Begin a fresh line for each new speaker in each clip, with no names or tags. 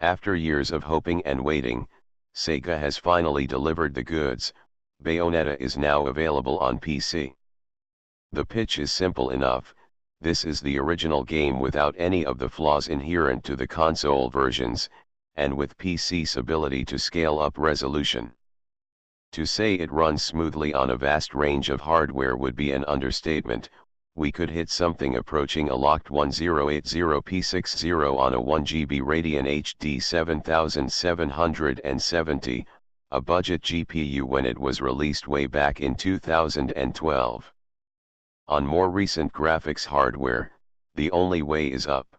After years of hoping and waiting, Sega has finally delivered the goods. Bayonetta is now available on PC. The pitch is simple enough. This is the original game without any of the flaws inherent to the console versions, and with PC's ability to scale up resolution. To say it runs smoothly on a vast range of hardware would be an understatement. We could hit something approaching a locked 1080p60 on a 1GB Radeon HD 7770, a budget GPU when it was released way back in 2012. On more recent graphics hardware, the only way is up.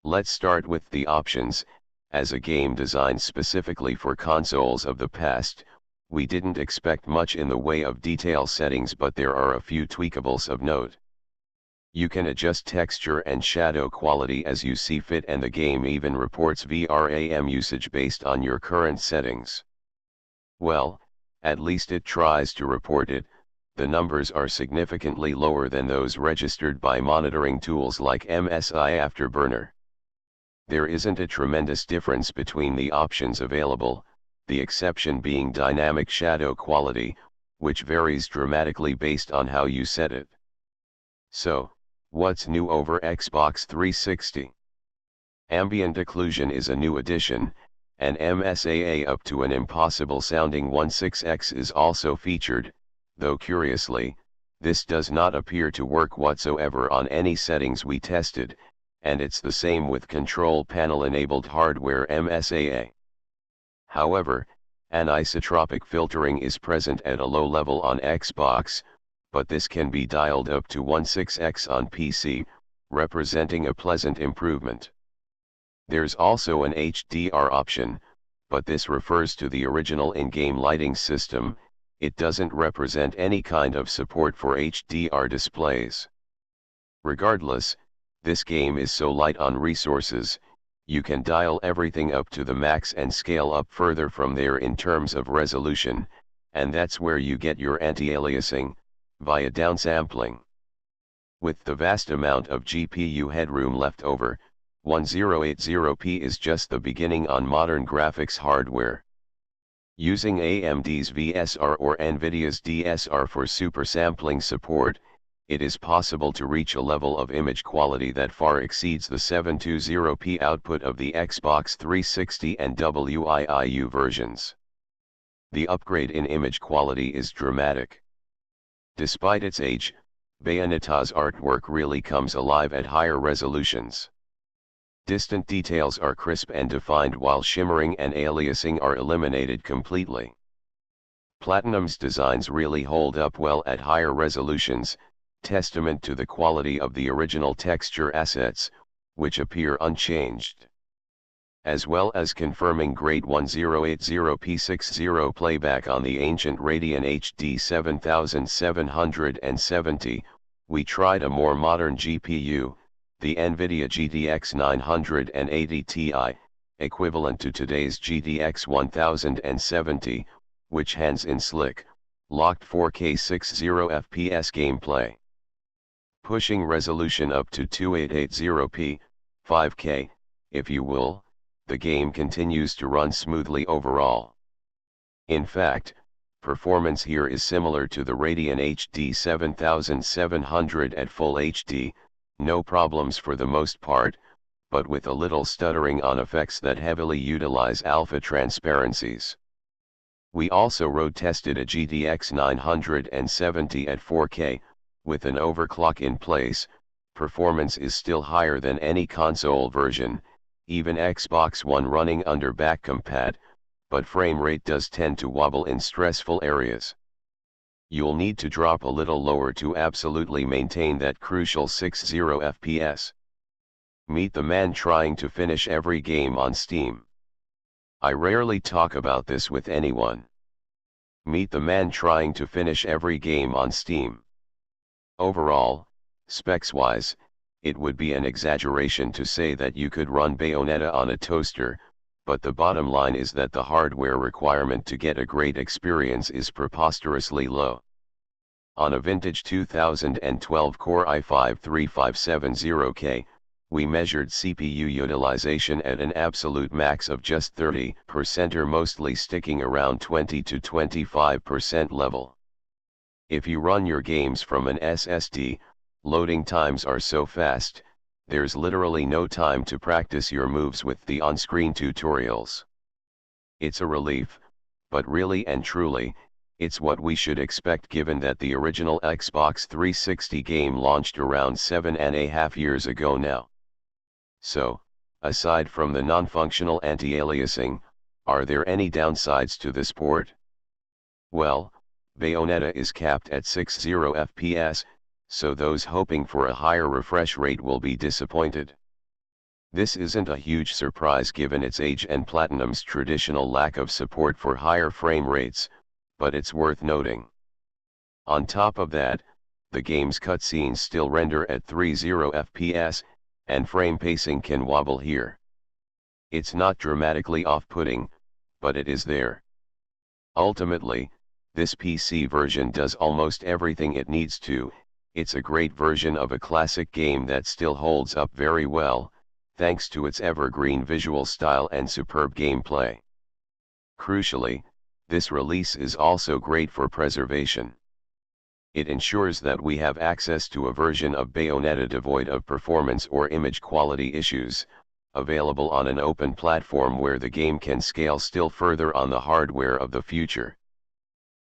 Let's start with the options. As a game designed specifically for consoles of the past, we didn't expect much in the way of detail settings, but there are a few tweakables of note. You can adjust texture and shadow quality as you see fit, and the game even reports VRAM usage based on your current settings. Well, at least it tries to report it. The numbers are significantly lower than those registered by monitoring tools like MSI Afterburner. There isn't a tremendous difference between the options available, the exception being dynamic shadow quality, which varies dramatically based on how you set it. So, what's new over Xbox 360? Ambient occlusion is a new addition, and MSAA up to an impossible sounding 16x is also featured, though curiously, this does not appear to work whatsoever on any settings we tested, and it's the same with control panel enabled hardware MSAA. However, anisotropic filtering is present at a low level on Xbox, but this can be dialed up to 16x on PC, representing a pleasant improvement. There's also an HDR option, but this refers to the original in-game lighting system. It doesn't represent any kind of support for HDR displays. Regardless, this game is so light on resources, you can dial everything up to the max and scale up further from there in terms of resolution, and that's where you get your anti-aliasing, via downsampling. With the vast amount of GPU headroom left over, 1080p is just the beginning on modern graphics hardware. Using AMD's VSR or NVIDIA's DSR for supersampling support, it is possible to reach a level of image quality that far exceeds the 720p output of the Xbox 360 and WIIU versions. The upgrade in image quality is dramatic. Despite its age, Bayonetta's artwork really comes alive at higher resolutions. Distant details are crisp and defined, while shimmering and aliasing are eliminated completely. Platinum's designs really hold up well at higher resolutions, testament to the quality of the original texture assets, which appear unchanged. As well as confirming great 1080p60 playback on the ancient Radeon HD 7770, we tried a more modern GPU, the NVIDIA GTX 980 Ti, equivalent to today's GTX 1070, which hands in slick, locked 4K 60 FPS gameplay. Pushing resolution up to 2880p, 5K, if you will, the game continues to run smoothly overall. In fact, performance here is similar to the Radeon HD 7700 at Full HD, no problems for the most part, but with a little stuttering on effects that heavily utilize alpha transparencies. We also road tested a GTX 970 at 4K, with an overclock in place. Performance is still higher than any console version, even Xbox One running under back compat, but frame rate does tend to wobble in stressful areas. You'll need to drop a little lower to absolutely maintain that crucial 60 FPS. Meet the man trying to finish every game on Steam. I rarely talk about this with anyone. Meet the man trying to finish every game on Steam. Overall, specs-wise, it would be an exaggeration to say that you could run Bayonetta on a toaster, but the bottom line is that the hardware requirement to get a great experience is preposterously low. On a vintage 2012 Core i5 3570K, We measured CPU utilization at an absolute max of just 30% or mostly sticking around 20 to 25% level. If you run your games from an SSD, loading times are so fast, there's literally no time to practice your moves with the on-screen tutorials. It's a relief, but really and truly, it's what we should expect given that the original Xbox 360 game launched around 7.5 years ago now. So, aside from the non-functional anti-aliasing, are there any downsides to this port? Well, Bayonetta is capped at 60 FPS, so those hoping for a higher refresh rate will be disappointed. This isn't a huge surprise given its age and Platinum's traditional lack of support for higher frame rates, but it's worth noting. On top of that, the game's cutscenes still render at 30 FPS, and frame pacing can wobble here. It's not dramatically off-putting, but it is there. Ultimately, this PC version does almost everything it needs to. It's a great version of a classic game that still holds up very well, thanks to its evergreen visual style and superb gameplay. Crucially, this release is also great for preservation. It ensures that we have access to a version of Bayonetta devoid of performance or image quality issues, available on an open platform where the game can scale still further on the hardware of the future.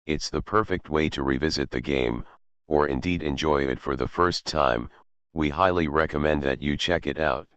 It's the perfect way to revisit the game, or indeed enjoy it for the first time. We highly recommend that you check it out.